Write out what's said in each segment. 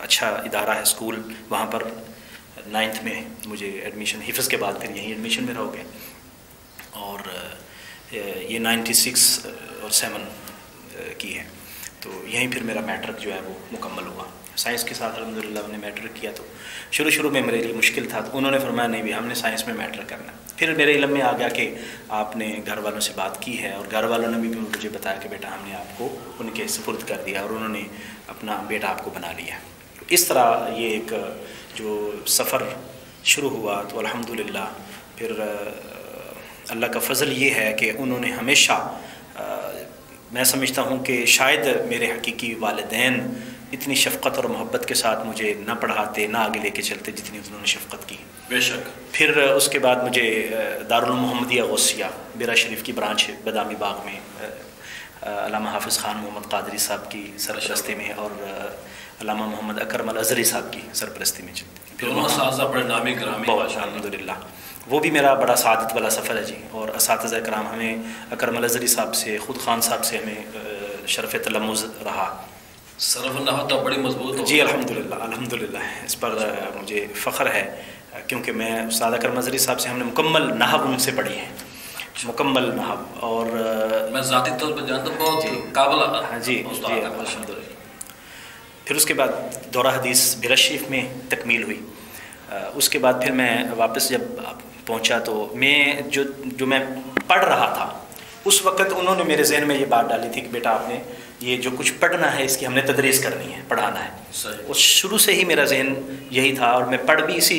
اچھا ادارہ ہے اسکول، وہاں پر 9th میں مجھے ایڈمیشن، حفظ کے بعد پھر یہیں ایڈمیشن میرا ہو گیا، اور یہ 96 اور 7 کی ہے، تو یہیں پھر میرا میٹرک جو ہے وہ مکمل ہوا۔ سائنس کے ساتھ الحمدللہ میں نے میٹرک کیا، تو شروع میں میرے لیے مشکل تھا، تو انہوں نے فرمایا نہیں بھی ہم نے سائنس میں میٹرک کرنا ہے۔ پھر میرے علم میں آ گیا کہ آپ نے گھر والوں سے بات کی ہے، اور گھر والوں نے بھی مجھے بتایا کہ بیٹا ہم نے آپ کو ان کے سپرد کر دیا، اور انہوں نے اپنا بیٹا آپ کو بنا لیا۔ اس طرح یہ ایک جو سفر شروع ہوا، تو الحمدللہ پھر اللہ کا فضل یہ ہے کہ انہوں نے ہمیشہ، میں سمجھتا ہوں کہ شاید میرے حقیقی والدین اتنی شفقت اور محبت کے ساتھ مجھے نہ پڑھاتے، نہ آگے لے کے چلتے جتنی انہوں نے شفقت کی۔ بے شک۔ پھر اس کے بعد مجھے دارالعلوم محمدیہ غوثیہ بیرا شریف کی برانچ بادامی باغ میں علامہ حافظ خان محمد قادری صاحب کی سرپرستی میں، اور علامہ محمد اکرم الازہری صاحب کی سرپرستی میں چلتی۔ پھر اساتذہ بڑے نامی گرامی، الحمدللہ وہ بھی میرا بڑا سعادت والا سفر ہے جی۔ اور اساتذہ کرام ہمیں اکرم الازہری صاحب سے، خود خان صاحب سے ہمیں شرف تلمذ رہا۔ صرف نحو تو بڑی مضبوط ہو جی الحمدللہ اس پر مجھے فخر ہے، کیونکہ میں استاد اکرم الازہری صاحب سے ہم نے مکمل نحو ان سے پڑھی ہے، مکمل نحو، اور میں ذاتی طور پر جانتا ہوں بہت قابل جی الحمدللہ۔ پھر اس کے بعد دورہ حدیث بیرا شریف میں تکمیل ہوئی۔ اس کے بعد پھر میں واپس جب پہنچا، تو میں جو میں پڑھ رہا تھا اس وقت انہوں نے میرے ذہن میں یہ بات ڈالی تھی کہ بیٹا آپ نے یہ جو کچھ پڑھنا ہے اس کی ہم نے تدریس کرنی ہے، پڑھانا ہے۔ اس شروع سے ہی میرا ذہن یہی تھا، اور میں پڑھ بھی اسی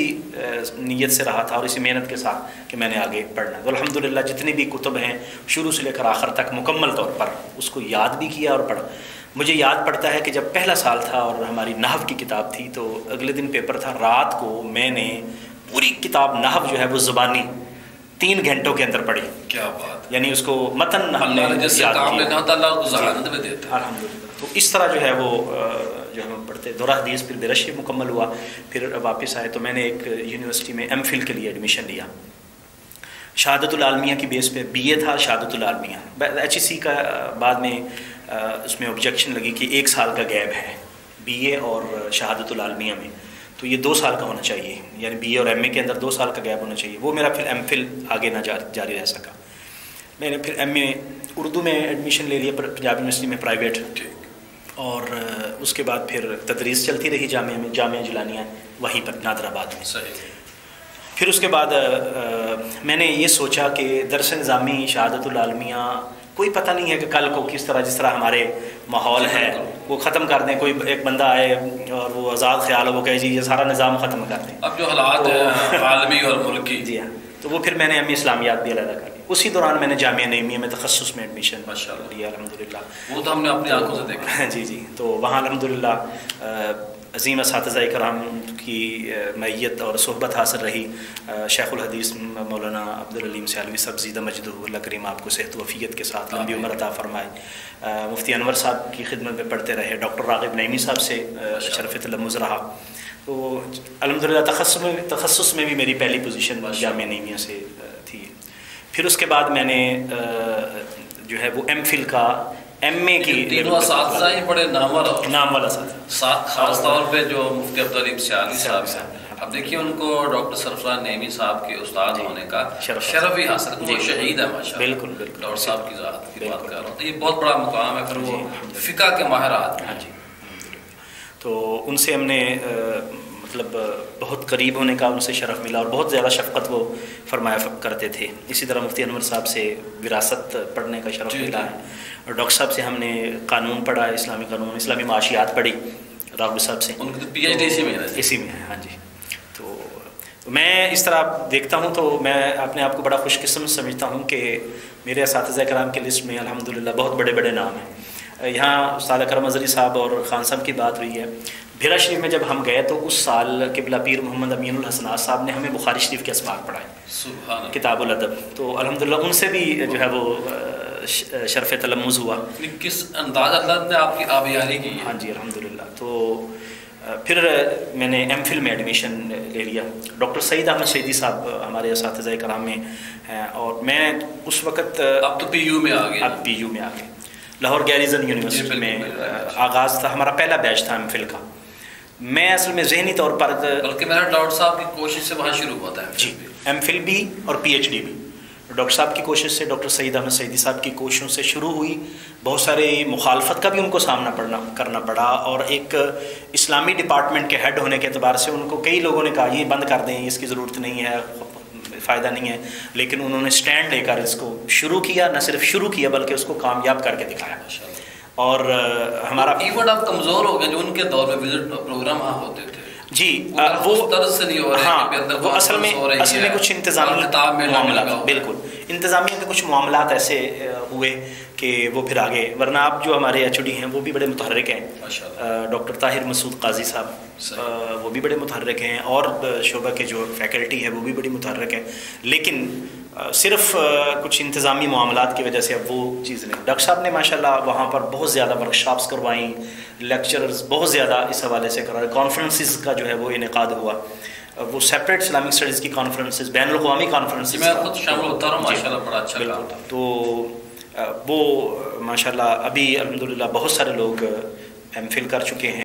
نیت سے رہا تھا اور اسی محنت کے ساتھ کہ میں نے آگے پڑھنا ہے۔ تو الحمدللہ جتنی بھی کتب ہیں شروع سے لے کر آخر تک مکمل طور پر اس کو یاد بھی کیا اور پڑھا۔ مجھے یاد پڑتا ہے کہ جب پہلا سال تھا اور ہماری نحو کی کتاب تھی، تو اگلے دن پیپر تھا، رات کو میں نے پوری کتاب نحو جو ہے وہ زبانی 3 گھنٹوں کے اندر پڑھی۔ کیا بات، یعنی اس کو متن ہم نے جس سے کام لینا ہوتا اللہ کو ذہانت میں دیتا ہے۔ الحمدللہ۔ تو اس طرح جو ہے وہ جو ہم پڑھتے، دورہ حدیث پھر بیرا شریف مکمل ہوا، پھر واپس آئے تو میں نے ایک یونیورسٹی میں ایم فل کے لیے ایڈمیشن لیا، شہادت العالمیہ کی بیس پہ۔ بی اے تھا شہادت العالمیہ، ایچ ای سی کا بعد میں اس میں آبجیکشن لگی کہ 1 سال کا گیپ ہے بی اے اور شہادت العالمیہ میں، تو یہ 2 سال کا ہونا چاہیے، یعنی بی اے اور ایم اے کے اندر 2 سال کا گیپ ہونا چاہیے۔ وہ میرا پھر ایم فل آگے نہ جاری رہ سکا۔ میں نے پھر ایم اے اردو میں ایڈمیشن لے لیا پنجاب یونیورسٹی میں پرائیویٹ، اور اس کے بعد پھر تدریس چلتی رہی جامعہ میں، جامعہ جلانیہ وہیں پر نادر آباد میں۔ پھر اس کے بعد میں نے یہ سوچا کہ درس نظامی شہادت العالمیہ کوئی پتہ نہیں ہے کہ کل کو کس طرح، جس طرح ہمارے ماحول ہے وہ ختم کر دیں، کوئی ایک بندہ آئے اور وہ آزاد خیال ہو، وہ کہے جی یہ سارا نظام ختم کر دیں، اب جو حالات ہیں عالمی اور ملکی۔ جی ہاں، تو وہ پھر میں نے ایم اے اسلامیات بھی علیحدہ کر لی۔ اسی دوران میں نے جامعہ نعیمیہ میں تخصص میں ایڈمیشن لیا الحمدللہ۔ وہ تو ہم نے اپنی آنکھوں سے دیکھا۔ جی تو وہاں الحمدللہ عظیم اساتذہ کرام کی معیت اور صحبت حاصل رہی۔ شیخ الحدیث مولانا عبدالعلیم سیالوی صاحب زیدہ مجدہ، اللہ کریم آپ کو صحت و عافیت کے ساتھ لمبی عمر عطا فرمائے۔ مفتی انور صاحب کی خدمت میں پڑھتے رہے، ڈاکٹر راغب نعیمی صاحب سے شرف تلمذ رہا۔ تو الحمدللہ تخصص میں بھی میری پہلی پوزیشن جامعہ نعیمیہ سے تھی۔ پھر اس کے بعد میں نے جو ہے وہ ایم فل کا ایم اے کی تینوں اساتذہ ہی بڑے نام والا اساتذہ، خاص طور پہ جو مفتی عبدالعلیم سیالوی صاحب ہیں، اب دیکھیے ان کو ڈاکٹر سرفراز نعیمی صاحب کے استاد ہونے کا شرف ہی حاصل ہے، وہ شہید ہے ماشاءاللہ۔ بالکل ڈاکٹر صاحب کی ذات کی بات کر رہا ہوں، تو یہ بہت بڑا مقام ہے۔ پھر وہ فقہ کے ماہر آدمی۔ ہاں جی، تو ان سے ہم نے مطلب بہت قریب ہونے کا ان سے شرف ملا، اور بہت زیادہ شفقت وہ فرمایا کرتے تھے۔ اسی طرح مفتی انور صاحب سے وراثت پڑھنے کا شرف ملا ہے، اور ڈاکٹر صاحب سے ہم نے قانون پڑھا، اسلامی قانون، اسلامی معاشیات پڑھی راغب صاحب سے۔ ان کی پی ایچ ڈی اسی میں ہے۔ ہاں جی، تو میں اس طرح دیکھتا ہوں تو میں اپنے آپ کو بڑا خوش قسمت سمجھتا ہوں کہ میرے اساتذہ کرام کی لسٹ میں الحمدللہ بہت بڑے بڑے نام ہیں۔ یہاں استاد اکرم الازہری صاحب اور خان صاحب کی بات ہوئی ہے۔ بیرا شریف میں جب ہم گئے تو اس سال قبلہ پیر محمد امین الحسنات صاحب نے ہمیں بخاری شریف کے اسباق پڑھائے، کتاب الادب، تو الحمدللہ ان سے بھی جو ہے وہ شرف تلمذ ہوا۔ کس انداز اللہ نے آپ کی آبیاری کی؟ ہاں جی الحمدللہ۔ تو پھر میں نے ایم فل میں ایڈمیشن لے لیا۔ ڈاکٹر سعید احمد شہیدی صاحب ہمارے اساتذہ کرام میں ہیں، اور میں اس وقت اب تو پی یو میں آ گئے، اب پی یو میں آ گئے، لاہور گیریزن یونیورسٹی میں آغاز تھا، ہمارا پہلا بیچ تھا ایم فل کا۔ میں اصل میں ذہنی طور پر بلکہ میرا ڈاکٹر صاحب کی کوشش سے وہاں شروع ہوتا ہے جی ایم فل بھی اور پی ایچ ڈی بھی ڈاکٹر صاحب کی کوشش سے، ڈاکٹر سعید احمد سعیدی صاحب کی کوششوں سے شروع ہوئی. بہت سارے مخالفت کا بھی ان کو سامنا کرنا پڑا، اور ایک اسلامی ڈپارٹمنٹ کے ہیڈ ہونے کے اعتبار سے ان کو کئی لوگوں نے کہا یہ بند کر دیں، اس کی ضرورت نہیں ہے، فائدہ نہیں ہے، لیکن انہوں نے سٹینڈ لے کر اس کو شروع کیا. نہ صرف شروع کیا بلکہ اس کو کامیاب کر کے دکھایا. اور ہمارا ایونٹ اب کمزور ہو گئے جو ان کے دور میں وزٹ پروگرام وہاں ہوتے تھے جی وہ طرز سے نہیں ہو رہے. ہاں وہ اصل میں کچھ انتظامی معاملات، بالکل انتظامیہ کے کچھ معاملات ایسے ہوئے کہ وہ پھر آگے، ورنہ آپ جو ہمارے ایچ او ڈی ہیں وہ بھی بڑے متحرک ہیں. ڈاکٹر طاہر مسعود قاضی صاحب وہ بھی بڑے متحرک ہیں، اور شعبہ کے جو فیکلٹی ہے وہ بھی بڑی متحرک ہے. لیکن صرف کچھ انتظامی معاملات کی وجہ سے اب وہ چیز نہیں. ڈاکٹر صاحب نے ماشاءاللہ وہاں پر بہت زیادہ ورکشاپس کروائیں، لیکچرز بہت زیادہ اس حوالے سے کروائے، کانفرنسز کا جو ہے وہ انعقاد ہوا. وہ سیپریٹ اسلامک اسٹڈیز کی کانفرنسز، بین الاقوامی کانفرنسز، میں خود شامل ہوتا رہا ہوں ماشاءاللہ، بڑا اچھا کام تھا. تو وہ ماشاءاللہ ابھی الحمدللہ بہت سارے لوگ ایم فل کر چکے ہیں.